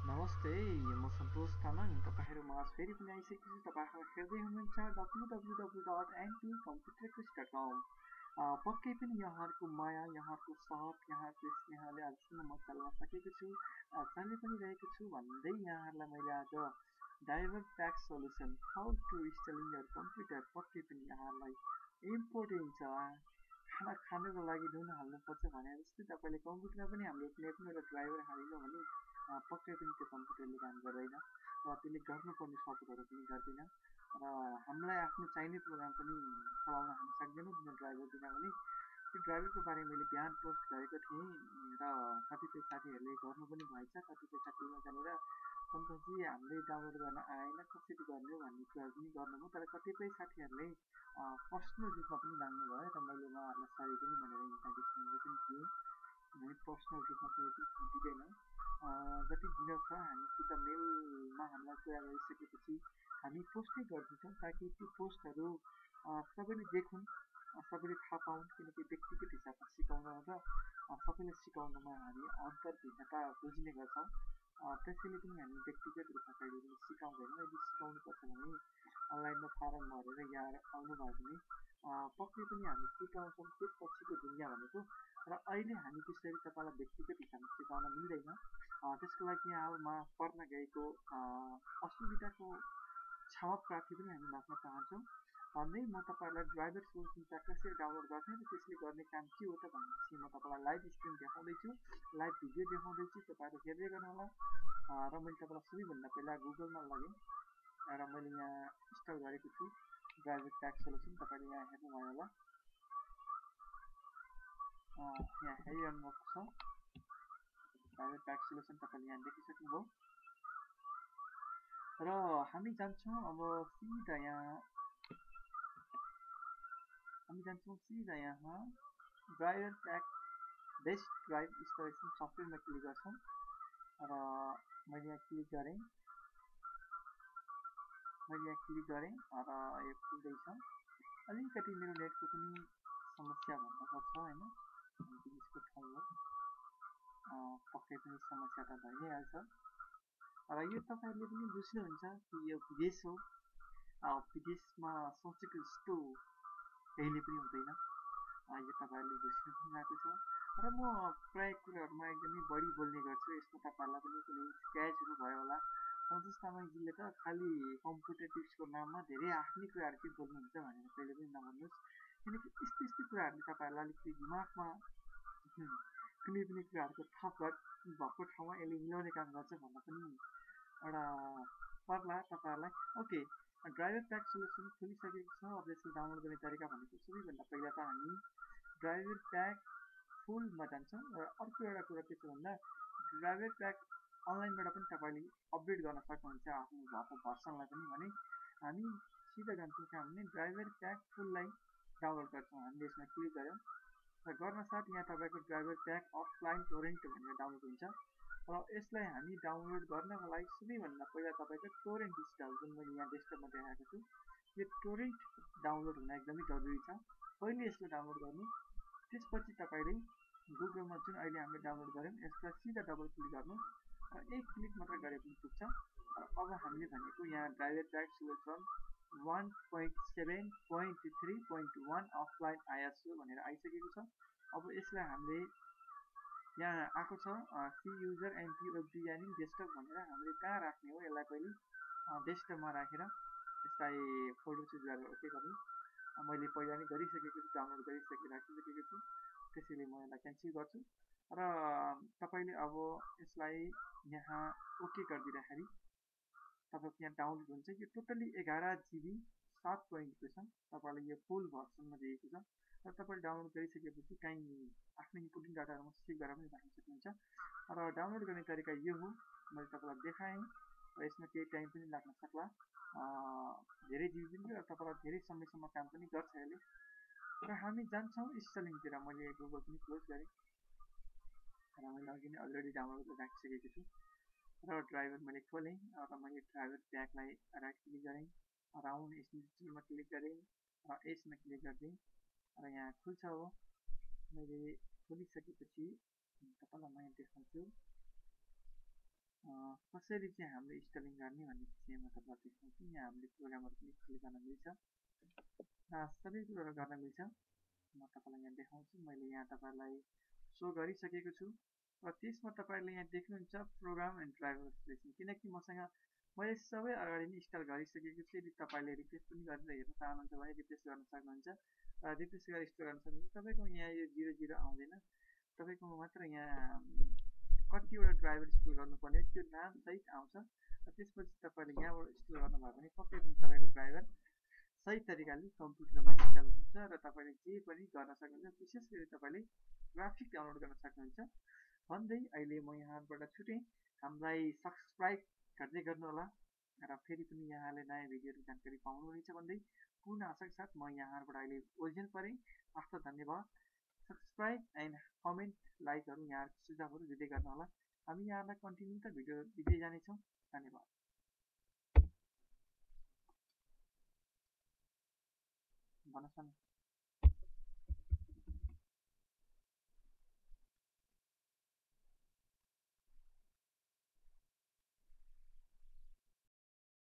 नमस्ते, म सन्तोष तामाङ तपाईँहरूमा फेरि पनि आइसकेको छु। तपाईँहरू हेर्दै हुनुहुन्छ www.npcomputerquiz.com। पक्कै पनि यहाँहरूको माया, यहाँहरूको साथ, यहाँहरूको स्नेहले आजसम्म म चल्न सकेको छु, चल्ने पनि रहेको छु भन्दै यहाँहरूलाई मैले आज driver pack solution how to installing your computer पक्कै पनि यहाँहरूलाई इम्पोर्टेन्ट छ। खाना खानुको लागि नुन हाल्नुपर्छ भने जस्तै तपाईँले कम्प्युटरमा पनि हाम्रो कुनै पनि एउटा ड्राइभर हालिनौँ भने पक्कै पनि त्यो कम्प्युटरले काम गर्दैन र त्यसले गर्नुपर्ने सपोर्टहरू पनि गर्दैन र हामीलाई आफ्नो चाहिने प्रोग्राम पनि चलाउन हामी सक्दैनौँ जुन ड्राइभर किनभने त्यो ड्राइभरको बारेमा मैले बिहान पोस्ट गरेको थिएँ र कतिपय साथीहरूले गर्नु पनि भएछ। कतिपय साथीमा जानेर सन्तोषजी हामीले डाउनलोड गर्न आएन, कसरी गर्ने हो भन्ने कुराहरू पनि गर्नुभयो। तर कतिपय साथीहरूले पर्सनल रूपमा पनि माग्नुभयो र मैले उहाँहरूलाई सरी पनि भनेर इन्भाइटेसनहरू पनि दिएँ। हामी पर्सनल रूपमा कुनै पनि दिँदैनौँ, जति दिन छ हामीसित मेलमा हामीलाई कुरा गरिसकेपछि हामी पोस्टै गर्दैछौँ ताकि त्यो पोस्टहरू सबैले देखुन्, सबैले थाहा पाउन्। किनकि व्यक्तिगत हिसाबमा सिकाउन र सबैले सिकाउनुमा हामी अन्तर भिन्नता बुझ्ने गर्छौँ। त्यसैले पनि हामी व्यक्तिगत रूपमा कहिले पनि सिकाउँदैनौँ। यदि सिकाउनुपर्छ भने अनलाइनमा फारम भरेर यहाँ आउनुभयो भने पक्कै पनि हामी सिकाउँछौँ त्यसपछिको दुनियाँ भनेको। र अहिले हामी त्यसरी तपाईँलाई व्यक्तिगत हिसाबमा सिकाउन मिल्दैन। त्यसको लागि यहाँमा पर्न गएको असुविधाको क्षमा प्रार्थी पनि हामी माग्न चाहन्छौँ भन्दै म तपाईँहरूलाई ड्राइभर सोल्युसन प्याक कसरी डाउनलोड गर्ने र त्यसले गर्ने काम के हो त भनेपछि म तपाईँलाई लाइभ स्क्रिन देखाउँदैछु, लाइभ भिडियो देखाउँदैछु। तपाईँहरू हेर्दै गर्नुहोला र मैले तपाईँलाई सबैभन्दा पहिला गुगलमा लगेँ र मैले यहाँ इन्स्टल गरेको छु ड्राइभर प्याक सोल्युसन। तपाईँले यहाँ हेर्नुभयो होला, यहाँ हेरिरहनु भएको छ ड्राइभर प्याक सोल्युसन तपाईँले यहाँ देखिसक्नुभयो। र हामी जान्छौँ अब सिधा यहाँ driver pack best drive installation सफ्टवेयरमा क्लिक गर्छौँ र मैले यहाँ क्लिक गरेँ र यो खुल्दैछ। अलिकति मेरो नेटको पनि समस्या भन्नुपर्छ होइन, बिचको ठाउँ हो, पक्कै पनि समस्या त भइ नै हाल्छ। र यो तपाईँहरूले पनि बुझ्नुहुन्छ कि यो विदेश हो, विदेशमा सोचेको जस्तो कहिले पनि हुँदैन, यो तपाईँहरूले बुझ्नु पनि भएको छ। र म प्राय कुराहरूमा एकदमै बढी बोल्ने गर्छु, यसमा तपाईँहरूलाई पनि कुनै स्क्र्याचहरू भयो होला। सन्तोष तामाङजीले त खालि कम्प्युटर टिप्सको नाममा धेरै आफ्नै कुराहरू चाहिँ बोल्नुहुन्छ भनेर कहिले पनि नभन्नुहोस्। किनकि यस्तो कुराहरूले तपाईँहरूलाई अलिकति दिमागमा कुनै पनि कुराहरूको थप भएको ठाउँमा यसले मिलाउने काम गर्छ भन्न पनि एउटा पर्ला तपाईँहरूलाई। ओके, ड्राइभर प्याक सोल्युसन खोलिसकेको छ। अब यसको डाउनलोड गर्ने तरिका भनेको सबैभन्दा पहिला त हामी ड्राइभर प्याक फुलमा जान्छौँ। र अर्को एउटा कुरा के छ भन्दा ड्राइभर प्याक अनलाइनबाट पनि तपाईँले अपडेट गर्न सक्नुहुन्छ आफ्नो भएको भर्सनलाई पनि। भने हामी सिधा जान्छौँ कहाँ भने ड्राइभर प्याक फुललाई डाउनलोड गर्छौँ। हामीले यसमा क्लिक गऱ्यौँ र गर्न साथ यहाँ तपाईँको ड्राइभर प्याक अफलाइन टोरेन्ट भनेर डाउनलोड हुन्छ। र यसलाई हामी डाउनलोड गर्नको लागि सबैभन्दा पहिला तपाईँको टोरेन्ट इन्स्टल, जुन मैले यहाँ डेस्कटपमा देखाएको छु, यो टोरेन्ट डाउनलोड हुन एकदमै जरुरी छ। पहिले यसलाई डाउनलोड गर्नु, त्यसपछि तपाईँले गुगलमा जुन अहिले हामीले डाउनलोड गऱ्यौँ यसलाई सिधा डबल क्लिक गर्नु र एक क्लिक मात्र गरे पनि पुग्छ। र अब हामीले भनेको यहाँ driver pack solution 1.7.3.1 offline ISO भनेर आइसकेको छ। अब यसलाई हामीले यहाँ आएको छ C user NP web designing desktop भनेर हामीले कहाँ राख्ने हो, यसलाई पहिले डेस्कटपमा राखेर यसलाई फोल्डर चुज गरेर ओके गर्नु। मैले पहिला नै गरिसकेको छु, डाउनलोड राखिसकेको छु, त्यसैले म यसलाई क्यान्सल गर्छु। र तपाईँले अब यसलाई यहाँ ओके गरिदिँदाखेरि तपाईँको यहाँ डाउनलोड हुन्छ। यो टोटल्ली 11 GB 7.को छ, तपाईँलाई यो फुल भर्सनमा दिएको छ। र तपाईँले डाउनलोड गरिसकेपछि काहीँ आफ्नो इम्पोर्टेन्ट डाटाहरूमा सेभ गरेर पनि राख्न सक्नुहुन्छ। र डाउनलोड गर्ने तरिका यो हो, मैले तपाईँलाई देखाएँ। र यसमा केही टाइम पनि लाग्न सक्ला, धेरै जिबी पनि, र तपाईँलाई धेरै समयसम्म काम पनि गर्छ यसले। र हामी जान्छौँ इन्स्टलिङतिर। मैले गुगल पनि क्लोज गरेँ र मैले अघि नै अलरेडी डाउनलोड राखिसकेको छु। र ड्राइभर मैले खोलेँ र मैले ड्राइभर प्याकलाई राइट क्लिक गरेँ, राउन्ड इन्स्टलमा क्लिक गरेँ र यसमा क्लिक गरिदिएँ र यहाँ खुल्छ। अब मैले खोलिसकेपछि तपाईँलाई म देखाउँछु। कसरी चाहिँ हामीले स्टाइलिङ गर्ने भन्ने विषयमा तपाईँलाई देखाउँछु। यहाँ हामीले प्रोग्रामहरू पनि क्लिक गर्न मिल्छ, सबै कुरोहरू गर्न मिल्छ। म तपाईँलाई यहाँ देखाउँछु। मैले यहाँ तपाईँलाई सो गरिसकेको छु र त्यसमा तपाईँले यहाँ देख्नुहुन्छ प्रोग्राम एन्ड ड्राइभर सिलेक्सन, किनकि मसँग मैले सबै अगाडि नै इन्स्टल गरिसकेको छु। यदि तपाईँले रिफ्रेस पनि गरेर हेर्न चाहनुहुन्छ भने रिफ्रेस गर्न सक्नुहुन्छ र रिफ्रेस गरेर इन्स्टल गर्न सक्नुहुन्छ। तपाईँको यहाँ यो 00 आउँदैन, तपाईँको मात्र यहाँ कतिवटा ड्राइभर इन्स्टल गर्नुपर्ने त्यो नाम सहित आउँछ र त्यसपछि तपाईँले यहाँबाट इन्स्टल गर्नुभयो भने पक्कै पनि तपाईँको ड्राइभर सही तरिकाले कम्प्युटरमा इन्स्टल हुन्छ र तपाईँले जे पनि गर्न सक्नुहुन्छ। विशेष गरी तपाईँले ग्राफिक डाउनलोड गर्न सक्नुहुन्छ भन्दै अहिले म यहाँबाट छुटेँ। हामीलाई सब्सक्राइब गर्दै गर्नुहोला र फेरि पनि यहाँले नयाँ भिडियोहरू जानकारी पाउनुहुनेछ भन्दै पूर्ण आशाका साथ म यहाँबाट अहिले ओरिजिन परेँ। हस्त धन्यवाद। सब्सक्राइब एन्ड कमेन्ट लाइकहरू यहाँहरूको सुझावहरू दिँदै गर्नुहोला। हामी यहाँलाई कन्टिन्यू त भिडियो दिँदै जानेछौँ। धन्यवाद। भन्नुहोस् न।